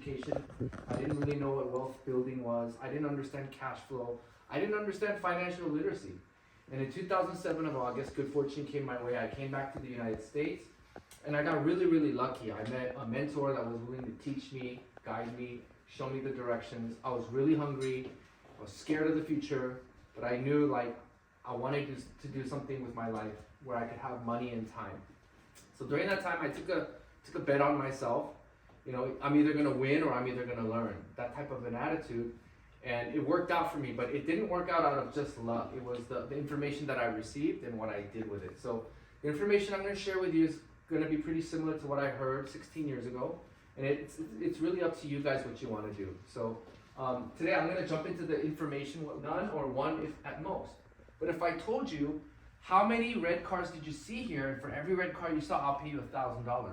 education. I didn't really know what wealth building was. I didn't understand cash flow. I didn't understand financial literacy. And in 2007 of August, good fortune came my way. I came back to the United States, and I got really, really lucky. I met a mentor that was willing to teach me, guide me, show me the directions. I was really hungry. I was scared of the future, but I knew like I wanted to do something with my life where I could have money and time. So during that time, I took a bet on myself. You know, I'm either gonna win or I'm either gonna learn. That type of an attitude. And it worked out for me, but it didn't work out of just luck. It was the information that I received and what I did with it. So the information I'm gonna share with you is gonna be pretty similar to what I heard 16 years ago. And it's really up to you guys what you wanna do. So today I'm gonna jump into the information, none or one if at most. But if I told you, how many red cars did you see here? And for every red car you saw, I'll pay you $1,000.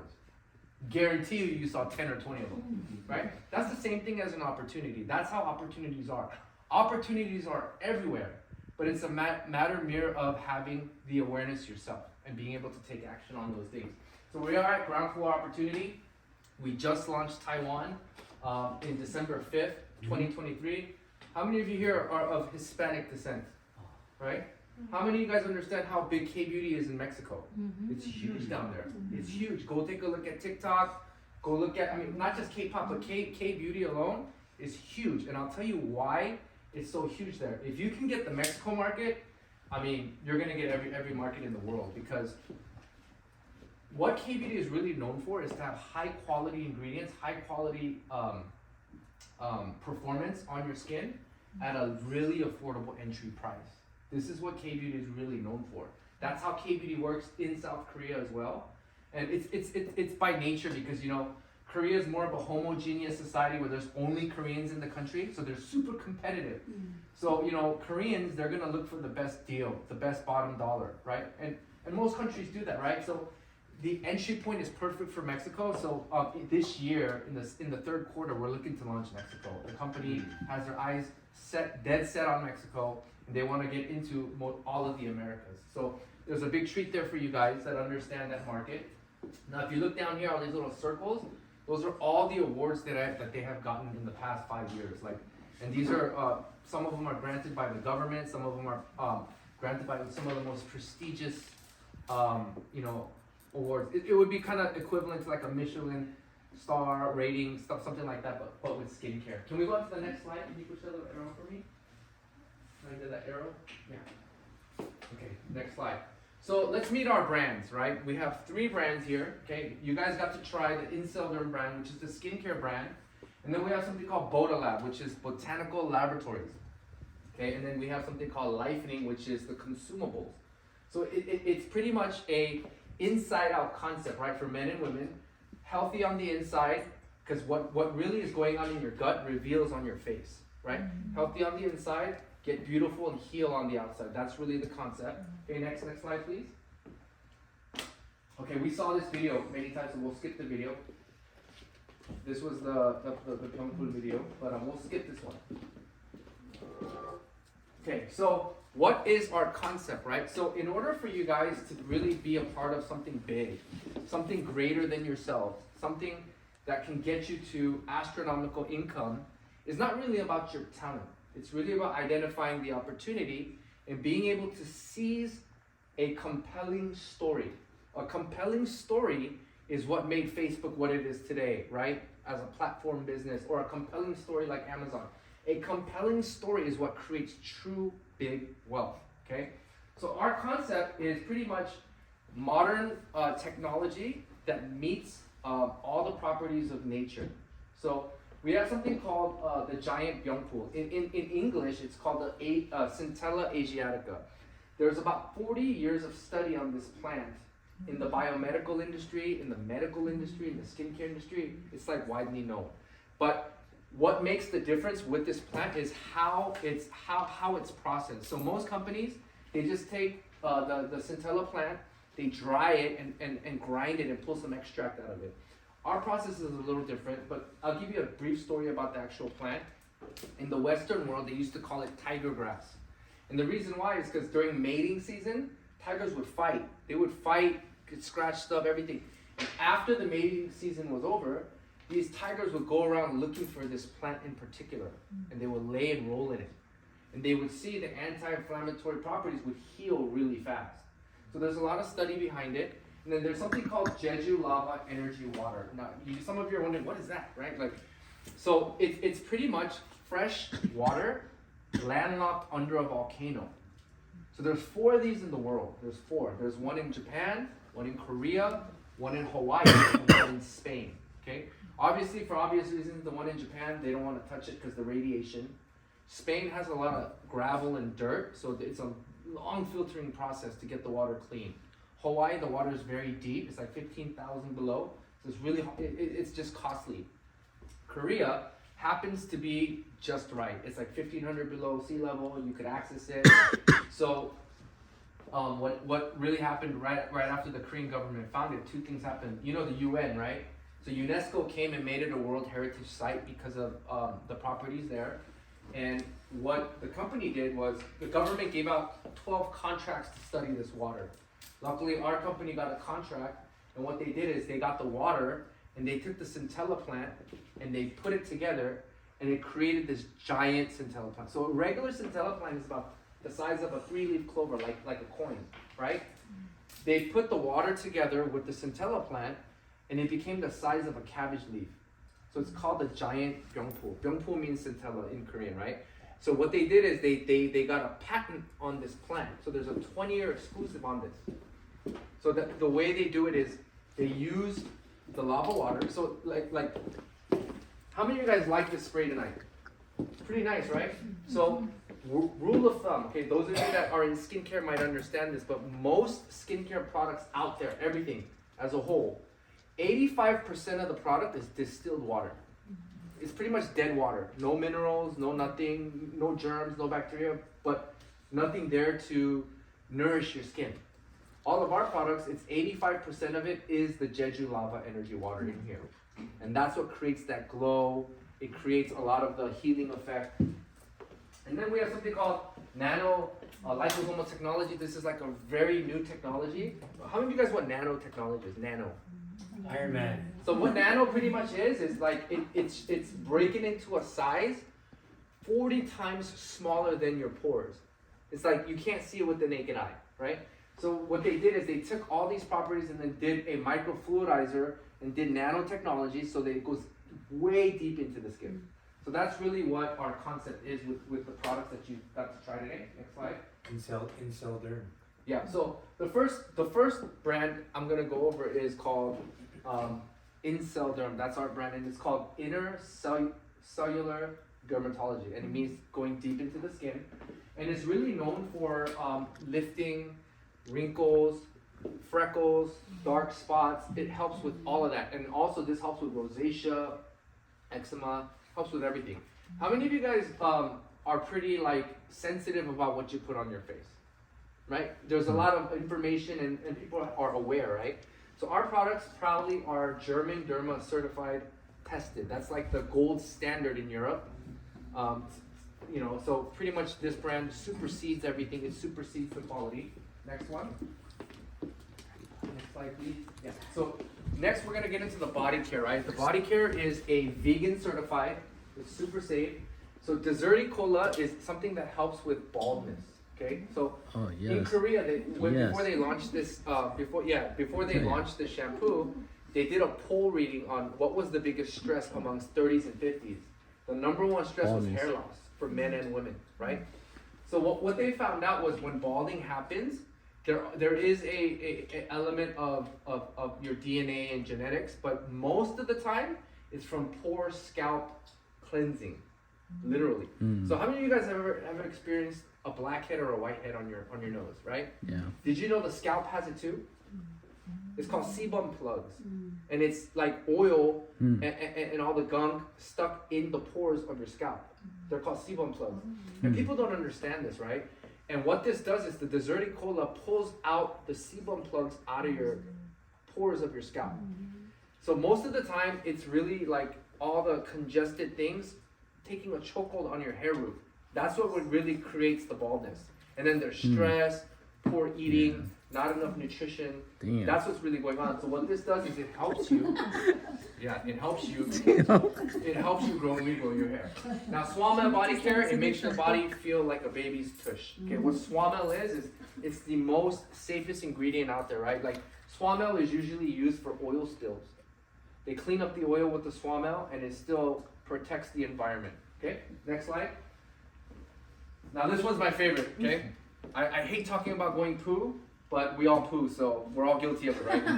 Guarantee you saw 10 or 20 of them, right? That's the same thing as an opportunity. That's how opportunities are. Opportunities are everywhere, but it's a matter mere of having the awareness yourself and being able to take action on those things. So we are at Ground Floor Opportunity. We just launched Taiwan in December 5th, 2023. How many of you here are of Hispanic descent, right? How many of you guys understand how big Kbeauty is in Mexico? It's huge down there. It's huge. Go take a look at TikTok. Go look at, I mean, not just K-pop, but Kbeauty alone is huge. And I'll tell you why it's so huge there. If you can get the Mexico market, I mean, you're gonna get every market in the world, because what Kbeauty is really known for is to have high quality ingredients, high quality performance on your skin at a really affordable entry price. This is what Kbeauty is really known for. That's how Kbeauty works in South Korea as well. And it's by nature, because, you know, Korea is more of a homogeneous society where there's only Koreans in the country, so they're super competitive. So, you know, Koreans, they're gonna look for the best deal, the best bottom dollar, right? And most countries do that, right? So the entry point is perfect for Mexico. So this year, in the third quarter, we're looking to launch Mexico. The company has their eyes dead set on Mexico. They want to get into all of the Americas. So there's a big treat there for you guys that understand that market. Now, if you look down here, all these little circles, those are all the awards that they have gotten in the past 5 years. Like, and these are some of them are granted by the government. Some of them are granted by some of the most prestigious, you know, awards. It would be kind of equivalent to like a Michelin star rating, something like that, but with skincare. Can we go on to the next slide? Can you push that little arrow for me? Right, that arrow? Yeah. Okay, next slide. So let's meet our brands, right? We have 3 brands here, okay? You guys got to try the Inselderm brand, which is the skincare brand. And then we have something called Botalab, which is botanical laboratories. Okay, and then we have something called Lifening, which is the consumables. So it's pretty much a inside-out concept, right? For men and women, healthy on the inside, because what really is going on in your gut reveals on your face, right? Healthy on the inside, get beautiful and heal on the outside. That's really the concept. Okay, next slide, please. Okay, we saw this video many times, so we'll skip the video. This was the Pyeongpul video, but we'll skip this one. Okay, so what is our concept, right? So in order for you guys to really be a part of something big, something greater than yourselves, something that can get you to astronomical income, is not really about your talent. It's really about identifying the opportunity and being able to seize a compelling story. A compelling story is what made Facebook what it is today, right? As a platform business, or a compelling story like Amazon. A compelling story is what creates true big wealth, okay? So our concept is pretty much modern technology that meets all the properties of nature. So we have something called the giant Pyeongpul. In English, it's called the Centella asiatica. There's about 40 years of study on this plant in the biomedical industry, in the medical industry, in the skincare industry. It's like widely known. But what makes the difference with this plant is how it's processed. So most companies, they just take the Centella plant, they dry it and grind it and pull some extract out of it. Our process is a little different, but I'll give you a brief story about the actual plant. In the Western world, they used to call it tiger grass. And the reason why is because during mating season, tigers would fight. They would fight, could scratch stuff, everything. And after the mating season was over, these tigers would go around looking for this plant in particular, and they would lay and roll in it. And they would see the anti-inflammatory properties would heal really fast. So there's a lot of study behind it. And then there's something called Jeju lava energy water. Now, some of you are wondering, what is that, right? So it's pretty much fresh water landlocked under a volcano. So there's 4 of these in the world. There's 4. There's one in Japan, one in Korea, one in Hawaii, and one in Spain. Okay. Obviously, for obvious reasons, the one in Japan, they don't want to touch it because the radiation. Spain has a lot of gravel and dirt, so it's a long filtering process to get the water clean. Hawaii, the water is very deep. It's like 15,000 below, so it's really it's just costly. Korea happens to be just right. It's like 1,500 below sea level. You could access it. So, what really happened right after the Korean government found it? 2 things happened. You know the UN, right? So UNESCO came and made it a World Heritage Site because of the properties there. And what the company did was the government gave out 12 contracts to study this water. Luckily, our company got a contract, and what they did is they got the water and they took the centella plant and they put it together and it created this giant centella plant. So a regular centella plant is about the size of a 3-leaf clover, like a coin, right? They put the water together with the centella plant and it became the size of a cabbage leaf. So it's called the giant Kbeauty. Kbeauty means centella in Korean, right? So what they did is they got a patent on this plant. So there's a 20-year exclusive on this. So the way they do it is they use the lava water. So like how many of you guys like this spray tonight? It's pretty nice, right? So rule of thumb, okay, those of you that are in skincare might understand this, but most skincare products out there, everything as a whole, 85% of the product is distilled water. It's pretty much dead water. No minerals, no nothing, no germs, no bacteria, but nothing there to nourish your skin. All of our products, it's 85% of it is the Jeju lava energy water in here. And that's what creates that glow. It creates a lot of the healing effect. And then we have something called nano liposomal technology. This is like a very new technology. How many of you guys know what nanotechnology is? Nano. Iron Man. So what nano pretty much is like it's breaking into a size 40 times smaller than your pores. It's like you can't see it with the naked eye, right? So what they did is they took all these properties and then did a microfluidizer and did nanotechnology so that it goes way deep into the skin. So that's really what our concept is with the products that you got to try today. Next slide. Incel Derm. Yeah, so the first brand I'm gonna go over is called Incel Derm. That's our brand, and it's called Inner Cellular Dermatology, and it means going deep into the skin. And it's really known for lifting wrinkles, freckles, dark spots. It helps with all of that, and also this helps with rosacea, eczema, helps with everything. How many of you guys are pretty sensitive about what you put on your face? Right? There's a lot of information and people are aware, right? So our products proudly are German Derma certified tested. That's like the gold standard in Europe. So pretty much this brand supersedes everything. It supersedes the quality. Next one. Next slide, please. Yeah. So next we're gonna get into the body care, right? The body care is a vegan certified. It's super safe. So Dessert Cola is something that helps with baldness. Okay, so in Korea, before they launched this, before they launched this shampoo, they did a poll reading on what was the biggest stress amongst 30s and 50s. The number one stress was hair loss for men and women, right? So what they found out was when balding happens, there is a element of your DNA and genetics, but most of the time it's from poor scalp cleansing, literally. So how many of you guys have ever experienced a blackhead or a whitehead on your nose, right? Yeah. Did you know the scalp has it too? It's called sebum plugs, and it's like oil and all the gunk stuck in the pores of your scalp. They're called sebum plugs, and people don't understand this, right? And what this does is the Dessert Cola pulls out the sebum plugs out of your pores of your scalp. So most of the time, it's really like all the congested things taking a chokehold on your hair root. That's what really creates the baldness. And then there's stress, poor eating, not enough nutrition. Damn. That's what's really going on. So what this does is it helps you. Yeah, it helps you. It helps you regrow your hair. Now, Swamel body care, it makes your body feel like a baby's tush. Okay, what Swamel is it's the most safest ingredient out there, right? Like Swamel is usually used for oil spills. They clean up the oil with the Swamel, and it still protects the environment. Okay, next slide. Now this one's my favorite. Okay, I hate talking about going poo, but we all poo, so we're all guilty of it, right? So,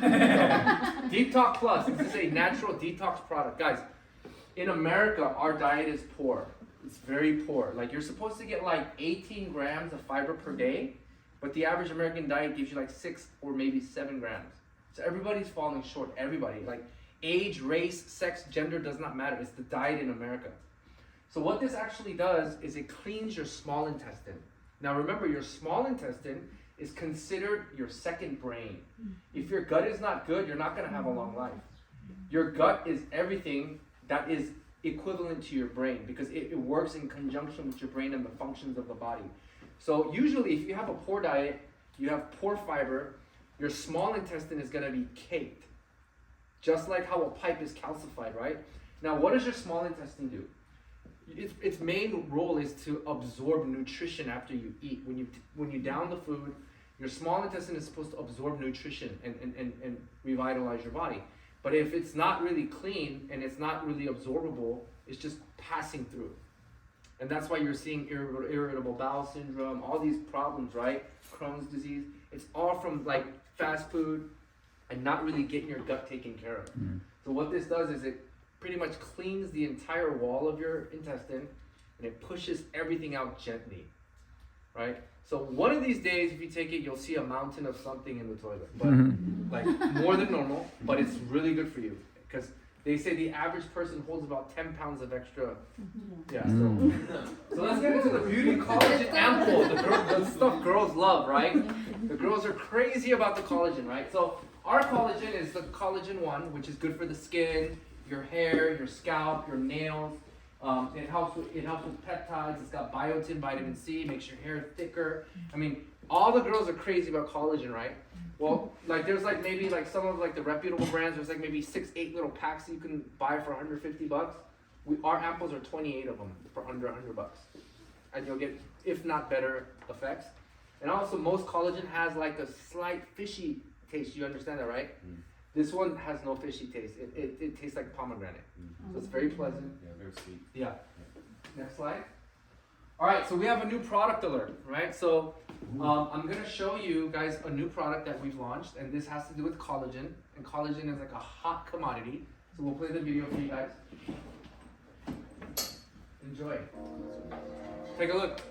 Detox Plus. This is a natural detox product, guys. In America, our diet is poor. It's very poor. Like you're supposed to get like 18 grams of fiber per day, but the average American diet gives you like 6 or maybe 7 grams. So everybody's falling short. Everybody, like age, race, sex, gender does not matter. It's the diet in America. So what this actually does is it cleans your small intestine. Now remember, your small intestine is considered your second brain. If your gut is not good, you're not going to have a long life. Your gut is everything that is equivalent to your brain because it works in conjunction with your brain and the functions of the body. So usually if you have a poor diet, you have poor fiber, your small intestine is going to be caked. Just like how a pipe is calcified, right? Now what does your small intestine do? Its main role is to absorb nutrition after you eat. When you down the food, your small intestine is supposed to absorb nutrition and revitalize your body. But if it's not really clean and it's not really absorbable, it's just passing through. And that's why you're seeing irritable bowel syndrome, all these problems, right? Crohn's disease. It's all from like fast food and not really getting your gut taken care of. So what this does is it pretty much cleans the entire wall of your intestine and it pushes everything out gently, right? So one of these days, if you take it, you'll see a mountain of something in the toilet, but like more than normal, but it's really good for you because they say the average person holds about 10 pounds of extra. Yeah, so let's get into the Beauty Collagen Ampoule, the stuff girls love, right? The girls are crazy about the collagen, right? So our collagen is the collagen 1, which is good for the skin, your hair, your scalp, your nails. It helps with peptides. It's got biotin, vitamin C, makes your hair thicker. I mean, all the girls are crazy about collagen, right? Well, like there's like maybe like some of like the reputable brands. There's like maybe 6-8 little packs that you can buy for $150. Our ampoules are 28 of them for under $100, and you'll get, if not better, effects. And also, most collagen has like a slight fishy taste. You understand that, right? This one has no fishy taste. It tastes like pomegranate. So it's very pleasant. Yeah, very sweet. Yeah. Next slide. All right, so we have a new product alert, right? So I'm gonna show you guys a new product that we've launched, and this has to do with collagen. And collagen is like a hot commodity. So we'll play the video for you guys. Enjoy. Take a look.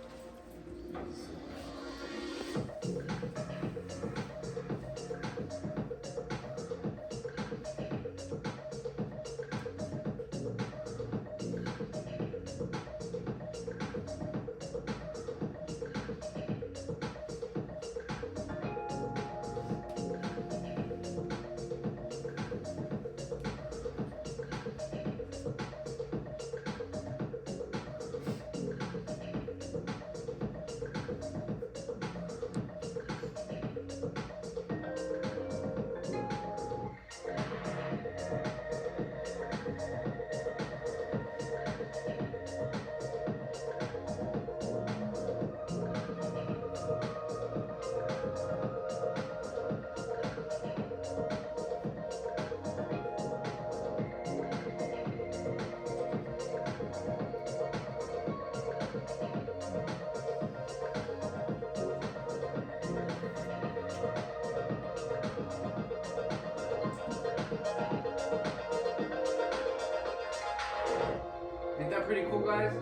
Pretty cool, guys?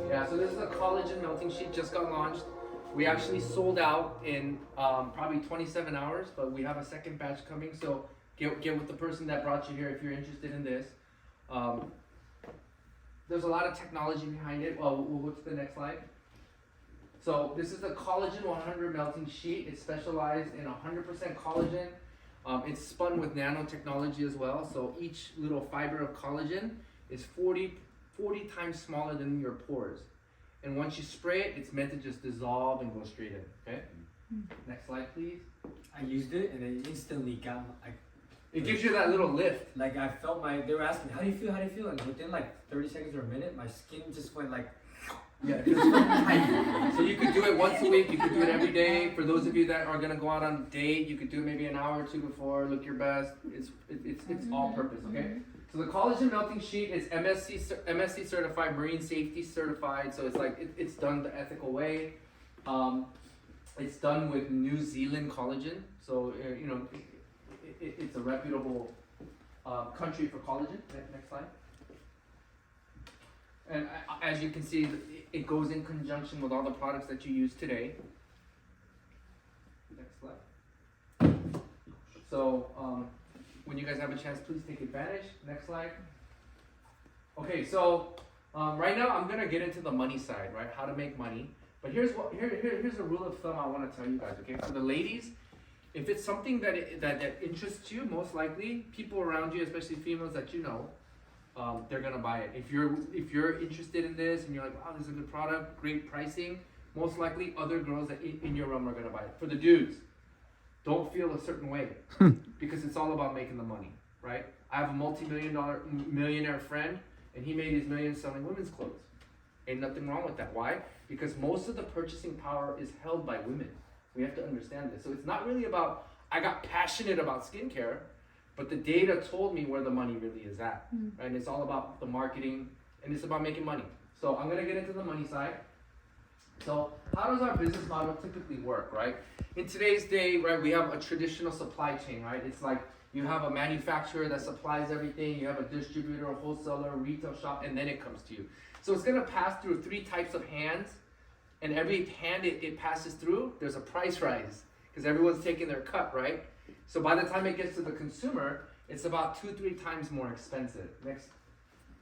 Yeah, so this is a collagen melting sheet, just got launched. We actually sold out in probably 27 hours, but we have a second batch coming, so get with the person that brought you here if you're interested in this. There's a lot of technology behind it. Well, we'll go to the next slide. So this is the Collagen 100 melting sheet. It's specialized in 100% collagen. It's spun with nanotechnology as well, so each little fiber of collagen is 40 times smaller than your pores. And once you spray it, it's meant to just dissolve and go straight in, okay? Next slide, please. I used it and it instantly got It gives you that little lift. Like I felt they were asking, how do you feel? How do you feel? And within like 30 seconds or a minute, my skin just went like. Yeah, it feels so tight. So you could do it once a week, you could do it every day. For those of you that are gonna go out on a date, you could do it maybe an hour or two before, look your best. It's all purpose, okay? So the collagen melting sheet is MSC certified, marine safety certified, so it's like, it's done the ethical way. It's done with New Zealand collagen, so you know, it's a reputable country for collagen. Next slide. And as you can see, it goes in conjunction with all the products that you use today. Next slide. So when you guys have a chance, please take advantage. Next slide. Okay, so right now I'm gonna get into the money side, right? How to make money. But here's a rule of thumb I want to tell you guys. Okay, for the ladies, if it's something that interests you, most likely people around you, especially females that you know, they're gonna buy it. If you're interested in this and you're like, wow, this is a good product, great pricing, most likely other girls that in your realm are gonna buy it. For the dudes, don't feel a certain way because it's all about making the money, right? I have a millionaire friend, and he made his millions selling women's clothes. Ain't nothing wrong with that. Why? Because most of the purchasing power is held by women. We have to understand this. So it's not really about, I got passionate about skincare, but the data told me where the money really is at. Right? And it's all about the marketing, and it's about making money. So I'm gonna get into the money side. So how does our business model typically work, right? In today's day, right, we have a traditional supply chain, right? It's like you have a manufacturer that supplies everything, you have a distributor, a wholesaler, a retail shop, and then it comes to you. So it's gonna pass through 3 types of hands, and every hand it passes through, there's a price rise, because everyone's taking their cut, right? So by the time it gets to the consumer, it's about 2-3 times more expensive. Next.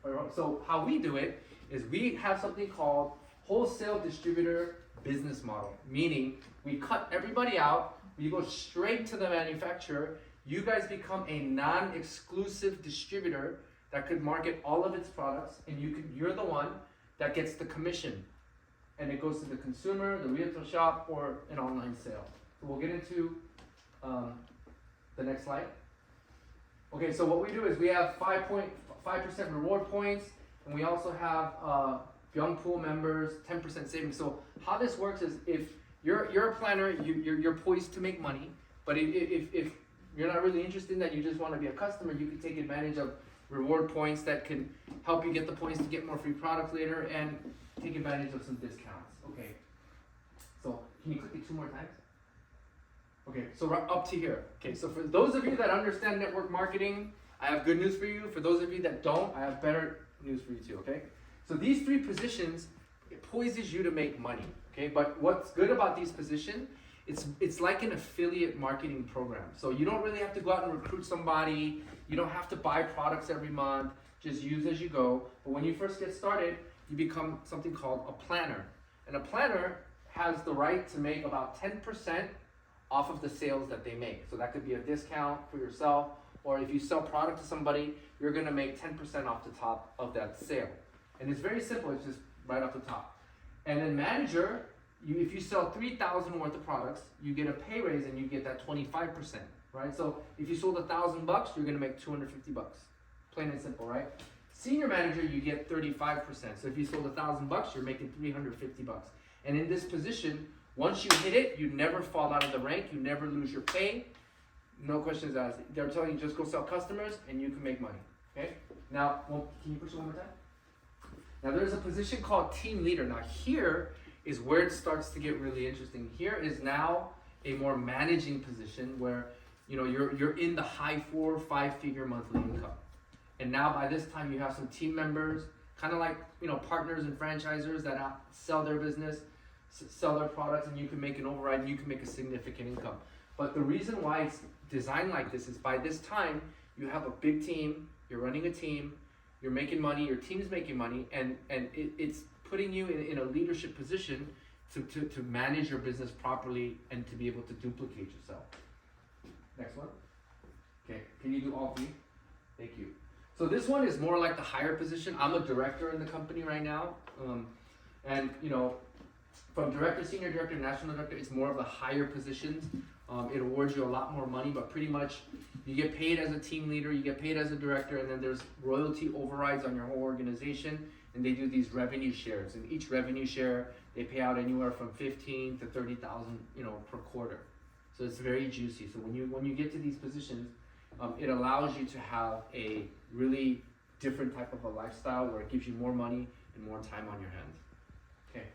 So how we do it is we have something called wholesale distributor business model, meaning we cut everybody out, we go straight to the manufacturer, you guys become a non-exclusive distributor that could market all of its products, and you're the one that gets the commission, and it goes to the consumer, the retail shop, or an online sale. So we'll get into the next slide. Okay, so what we do is we have 5% reward points, and we also have young pool members, 10% savings. So how this works is if you're a planner, you're poised to make money, but if you're not really interested in that, you just want to be a customer, you can take advantage of reward points that can help you get the points to get more free products later and take advantage of some discounts. Okay, so can you click it 2 more times? Okay, so we're up to here. Okay, so for those of you that understand network marketing, I have good news for you. For those of you that don't, I have better news for you too, okay? So these 3 positions, it poises you to make money, okay? But what's good about these positions, it's like an affiliate marketing program. So you don't really have to go out and recruit somebody. You don't have to buy products every month. Just use as you go. But when you first get started, you become something called a planner. And a planner has the right to make about 10% off of the sales that they make. So that could be a discount for yourself, or if you sell product to somebody, you're gonna make 10% off the top of that sale. And it's very simple, it's just right off the top. And then manager, if you sell 3,000 worth of products, you get a pay raise and you get that 25%, right? So if you sold $1,000, you're gonna make $250. Plain and simple, right? Senior manager, you get 35%. So if you sold $1,000, you're making $350. And in this position, once you hit it, you never fall out of the rank, you never lose your pay. No questions asked. They're telling you just go sell customers and you can make money, okay? Now, can you push it one more time? Now there's a position called team leader. Now here is where it starts to get really interesting. Here is now a more managing position where you're in the high 4 or 5 figure monthly income. And now by this time you have some team members, kind of like partners and franchisors that sell their business, sell their products, and you can make an override and you can make a significant income. But the reason why it's designed like this is by this time you have a big team, you're running a team, you're making money, your team's making money, and it's putting you in a leadership position to manage your business properly and to be able to duplicate yourself. Next one. Okay, can you do all 3? Thank you. So this one is more like the higher position. I'm a director in the company right now, and from director, senior director, national director, it's more of the higher positions. It awards you a lot more money, but pretty much you get paid as a team leader, you get paid as a director, and then there's royalty overrides on your whole organization, and they do these revenue shares. And each revenue share, they pay out anywhere from 15 to 30,000, per quarter. So it's very juicy. So when you get to these positions, it allows you to have a really different type of a lifestyle where it gives you more money and more time on your hands. Okay.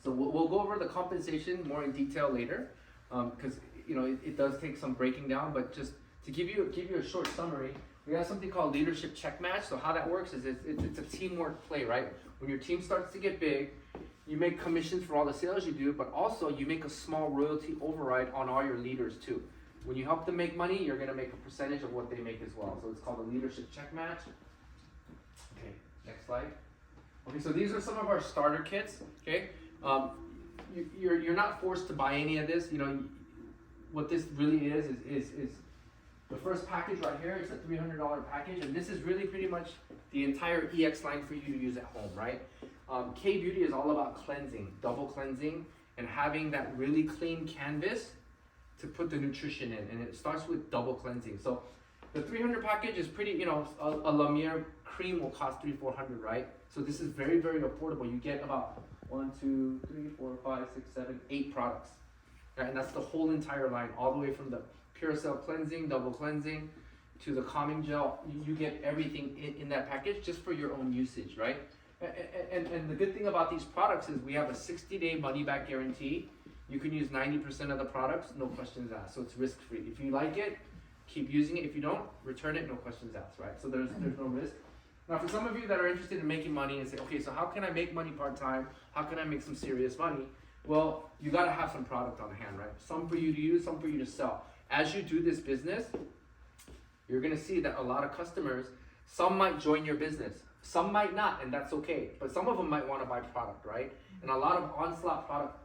So we'll go over the compensation more in detail later, because it does take some breaking down. But just to give you a short summary, we have something called leadership check match. So how that works is it's a teamwork play, right? When your team starts to get big, you make commissions for all the sales you do, but also you make a small royalty override on all your leaders too. When you help them make money, you're gonna make a percentage of what they make as well. So it's called a leadership check match. Okay, next slide. Okay, so these are some of our starter kits. Okay, you're not forced to buy any of this. What this really is the first package right here. It's a $300 package, and this is really pretty much the entire EX line for you to use at home, right? Kbeauty is all about cleansing, double cleansing, and having that really clean canvas to put the nutrition in, and it starts with double cleansing. So the 300 package is pretty, a Lumiere cream will cost $300-400, right? So this is very, very affordable. You get about 1, 2, 3, 4, 5, 6, 7, 8 products, right? And that's the whole entire line, all the way from the Pure Cell cleansing, double cleansing, to the calming gel. You get everything in that package just for your own usage, right? And the good thing about these products is we have a 60-day money-back guarantee. You can use 90% of the products, no questions asked. So it's risk-free. If you like it, keep using it. If you don't, return it, no questions asked, right? So there's no risk. Now, for some of you that are interested in making money and say, okay, so how can I make money part-time? How can I make some serious money? Well, you gotta have some product on hand, right? Some for you to use, some for you to sell. As you do this business, you're gonna see that a lot of customers, some might join your business, some might not, and that's okay. But some of them might wanna buy product, right? And a lot of Onslaught product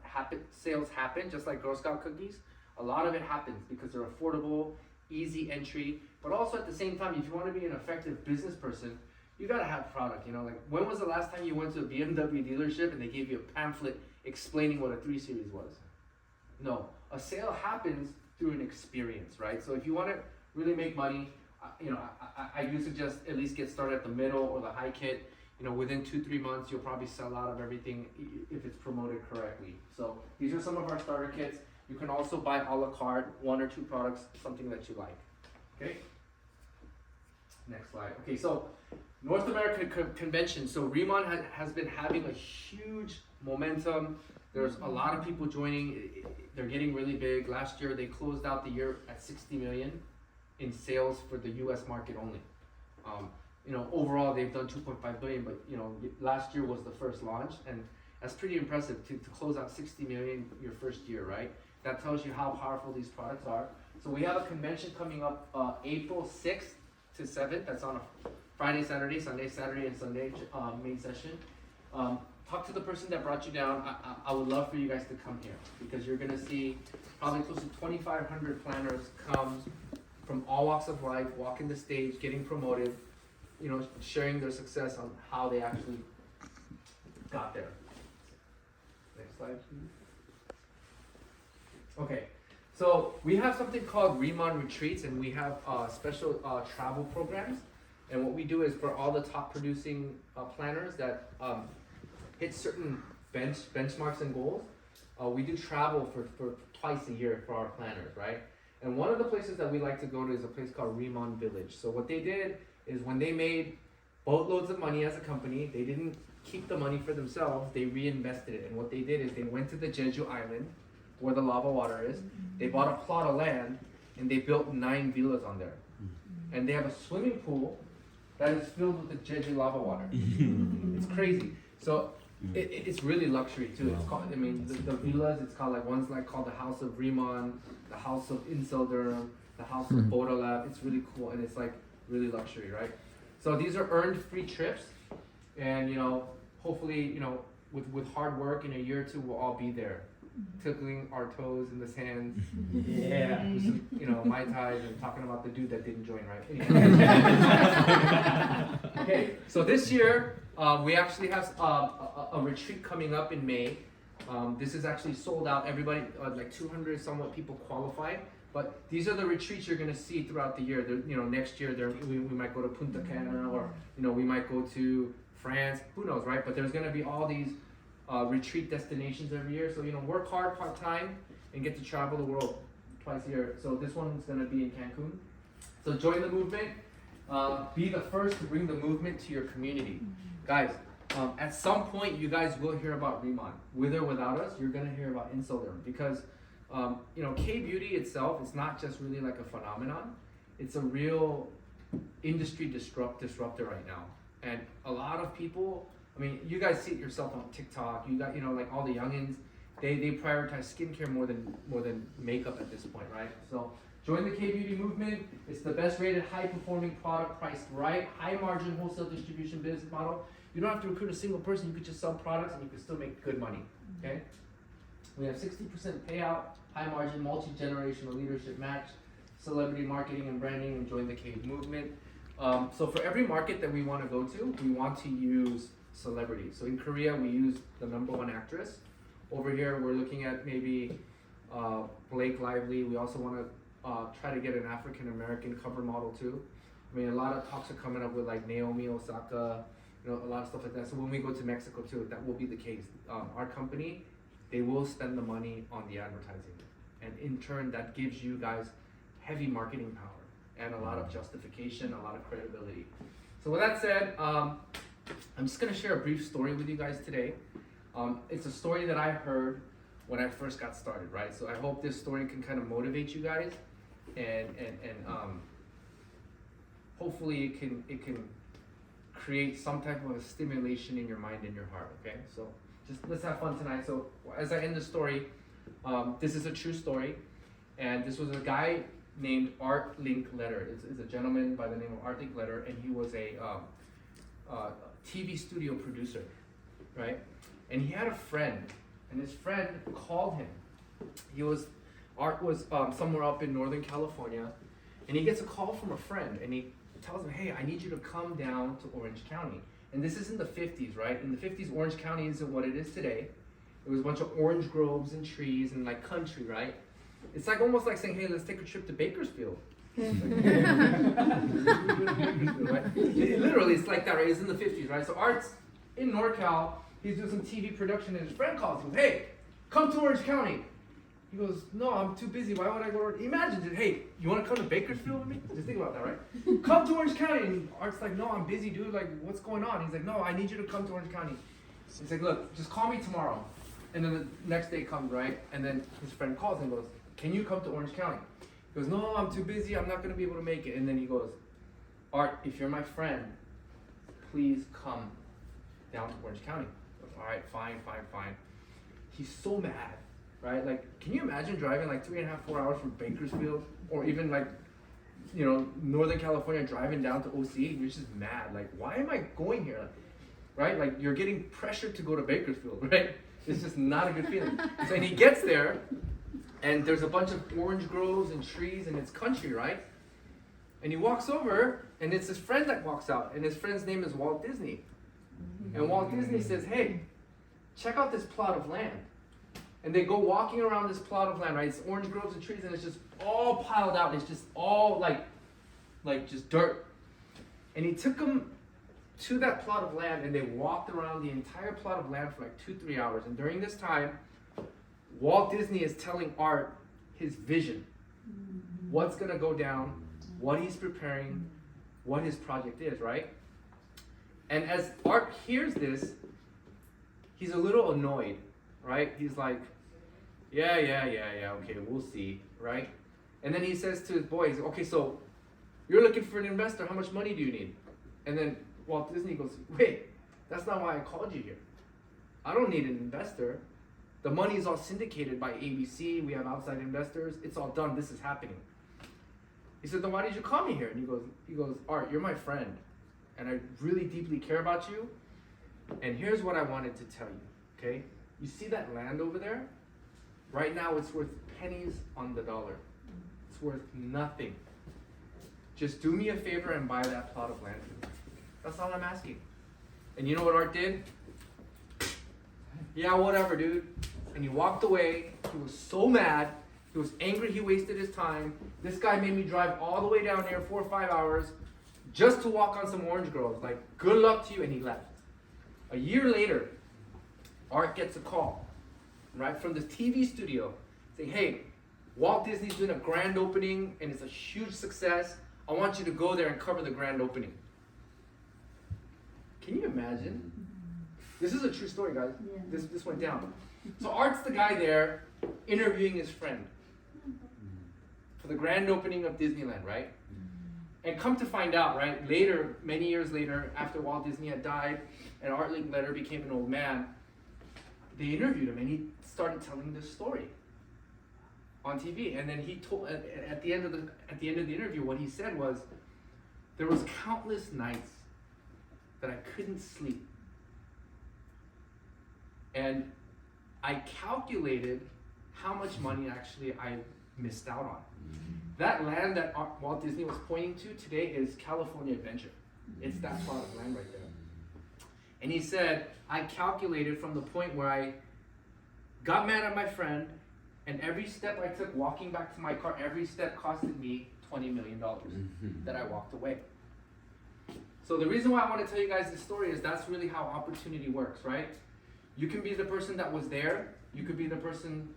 sales happen, just like Girl Scout cookies. A lot of it happens because they're affordable, easy entry, but also at the same time, if you wanna be an effective business person, you gotta have product, like when was the last time you went to a BMW dealership and they gave you a pamphlet explaining what a 3 Series was? No, a sale happens through an experience, right? So if you wanna really make money, I do suggest at least get started at the middle or the high kit. Within 2-3 months, you'll probably sell out of everything if it's promoted correctly. So these are some of our starter kits. You can also buy a la carte, 1 or 2 products, something that you like. Okay. Next slide. Okay, so North American Convention. So Riman has been having a huge momentum. There's a lot of people joining. They're getting really big. Last year, they closed out the year at 60 million in sales for the U.S. market only. Overall, they've done 2.5 billion, but last year was the first launch, and that's pretty impressive to close out 60 million your first year, right? That tells you how powerful these products are. So we have a convention coming up April 6th to 7th. That's on a Friday, Saturday, Saturday, and Sunday main session. Talk to the person that brought you down. I would love for you guys to come here because you're gonna see probably close to 2,500 planners come from all walks of life, walking the stage, getting promoted, sharing their success on how they actually got there. Next slide, please. Okay, so we have something called Riman Retreats, and we have special travel programs. And what we do is for all the top producing planners that hit certain benchmarks and goals, we do travel for twice a year for our planners, right? And one of the places that we like to go to is a place called Riman Village. So what they did is when they made boatloads of money as a company, they didn't keep the money for themselves, they reinvested it. And what they did is they went to the Jeju Island, where the lava water is, they bought a plot of land, and they built 9 villas on there. And they have a swimming pool that is filled with the Jeju lava water. It's crazy. So it's really luxury too. It's called, the villas, it's called one's called the House of Riman, the House of Inselder, the House of Bodalab. It's really cool, and it's really luxury, right? So these are earned free trips, and hopefully, with hard work in a year or two, we'll all be there, tickling our toes in the sands, with some, Mai Tais, and talking about the dude that didn't join, right? Anyway. Okay, so this year, we actually have a retreat coming up in May. This is actually sold out. Everybody, like 200 somewhat people qualified. But these are the retreats you're gonna see throughout the year. Next year we might go to Punta Cana, or we might go to France. Who knows, right? But there's gonna be all these retreat destinations every year. So work hard part time and get to travel the world twice a year. So this one's gonna be in Cancun. So join the movement. Be the first to bring the movement to your community, guys. At some point, you guys will hear about Riman. With or without us, you're gonna hear about Insoderm, because Kbeauty itself is not just really like a phenomenon. It's a real industry disruptor right now. And a lot of people, you guys see it yourself on TikTok. You got, like all the youngins, they prioritize skincare more than makeup at this point, right? So join the Kbeauty movement. It's the best rated, high performing product, priced right, high margin wholesale distribution business model. You don't have to recruit a single person. You could just sell products and you can still make good money, okay? We have 60% payout, high margin, multi-generational leadership match, celebrity marketing and branding, and join the Cave movement. So for every market that we want to go to, we want to use celebrities. So in Korea, we use the #1 actress. Over here, we're looking at maybe Blake Lively. We also want to try to get an African-American cover model too. A lot of talks are coming up with like Naomi Osaka, a lot of stuff like that. So when we go to Mexico too, that will be the case. Our company, they will spend the money on the advertising. And in turn, that gives you guys heavy marketing power and a lot of justification, a lot of credibility. So with that said, I'm just gonna share a brief story with you guys today. It's a story that I heard when I first got started, right? So I hope this story can kind of motivate you guys, and hopefully it can create some type of a stimulation in your mind and your heart, okay? So just let's have fun tonight. So as I end the story, this is a true story, and this was a guy named Art Linkletter. It's a gentleman by the name of Art Linkletter, and he was a TV studio producer, right? And he had a friend, and his friend called him. Art was somewhere up in Northern California, and he gets a call from a friend, and he tells him, hey, I need you to come down to Orange County. And this is in the 50s, right? In the 50s, Orange County isn't what it is today. It was a bunch of orange groves and trees and like country, right? It's like almost like saying, hey, let's take a trip to Bakersfield. Literally, it's like that, right? It's in the 50s, right? So Art's in NorCal, he's doing some TV production, and his friend calls him, hey, come to Orange County. He goes, no, I'm too busy. Why would I go to... Imagine it. Hey, you want to come to Bakersfield with me? Just think about that, right? Come to Orange County. And Art's like, no, I'm busy, dude. Like, what's going on? He's like, no, I need you to come to Orange County. He's like, look, just call me tomorrow. And then the next day comes, right? And then his friend calls him and goes, can you come to Orange County? He goes, no, I'm too busy. I'm not going to be able to make it. And then he goes, Art, if you're my friend, please come down to Orange County. He goes, all right, fine. He's so mad. Right? Like, can you imagine driving like 3.5, 4 hours from Bakersfield, or even like, Northern California, driving down to OC? You're just mad. Like, why am I going here? Right? Like, you're getting pressured to go to Bakersfield, right? It's just not a good feeling. So, and he gets there, and there's a bunch of orange groves and trees, and it's country, right? And he walks over, and it's his friend that walks out, and his friend's name is Walt Disney. And Walt Disney says, hey, check out this plot of land. And they go walking around this plot of land, right? It's orange groves and trees, and it's just all piled out. It's just all like just dirt. And he took them to that plot of land, and they walked around the entire plot of land for like 2-3 hours. And during this time, Walt Disney is telling Art his vision, what's gonna go down, what he's preparing, what his project is, right? And as Art hears this, he's a little annoyed. Right? He's like, yeah, okay, we'll see, right? And then he says to his boys, okay, so you're looking for an investor, how much money do you need? And then Walt Disney goes, wait, that's not why I called you here. I don't need an investor. The money is all syndicated by ABC, we have outside investors, it's all done, this is happening. He said, then why did you call me here? And he goes, Art, you're my friend, and I really deeply care about you, and here's what I wanted to tell you, okay? You see that land over there? Right now it's worth pennies on the dollar. It's worth nothing. Just do me a favor and buy that plot of land. That's all I'm asking. And you know what Art did? Yeah, whatever, dude. And he walked away. He was so mad. He was angry he wasted his time. This guy made me drive all the way down here 4 or 5 hours just to walk on some orange groves. Like, good luck to you. And he left. A year later, Art gets a call, right, from the TV studio saying, hey, Walt Disney's doing a grand opening and it's a huge success. I want you to go there and cover the grand opening. Can you imagine? This is a true story, guys. Yeah. This went down. So Art's the guy there interviewing his friend for the grand opening of Disneyland, right? And come to find out, right, later, many years later, after Walt Disney had died and Art Linkletter became an old man, they interviewed him and he started telling this story on TV. And then he told, at the end of the interview, what he said was, there was countless nights that I couldn't sleep. And I calculated how much money actually I missed out on. That land that Walt Disney was pointing to today is California Adventure. It's that plot of land right there. And he said, I calculated from the point where I got mad at my friend, and every step I took walking back to my car, every step costed me $20 million that I walked away. So the reason why I want to tell you guys this story is that's really how opportunity works, right? You can be the person that was there. You could be the person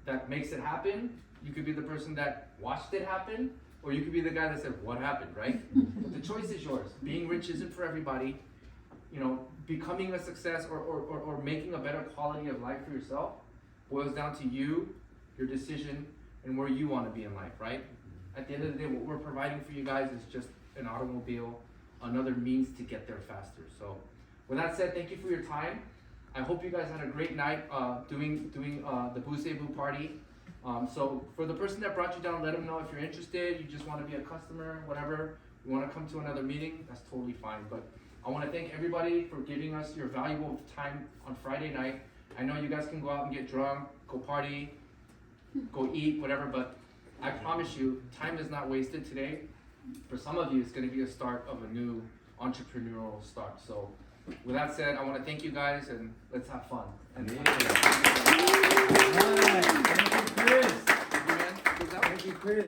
that makes it happen. You could be the person that watched it happen. Or you could be the guy that said, what happened, right? But the choice is yours. Being rich isn't for everybody. You know, becoming a success or making a better quality of life for yourself boils down to you, your decision, and where you want to be in life, right? At the end of the day, what we're providing for you guys is just an automobile, another means to get there faster. So with that said, thank you for your time. I hope you guys had a great night doing the Kbeauty party. So for the person that brought you down, let them know if you're interested, you just want to be a customer, whatever, you want to come to another meeting, that's totally fine. But I want to thank everybody for giving us your valuable time on Friday night. I know you guys can go out and get drunk, go party, go eat, whatever, but I promise you, time is not wasted today. For some of you, it's going to be a start of a new entrepreneurial start. So with that said, I want to thank you guys and let's have fun. And Thank you, Chris. Thank you, man. Thank you, Chris.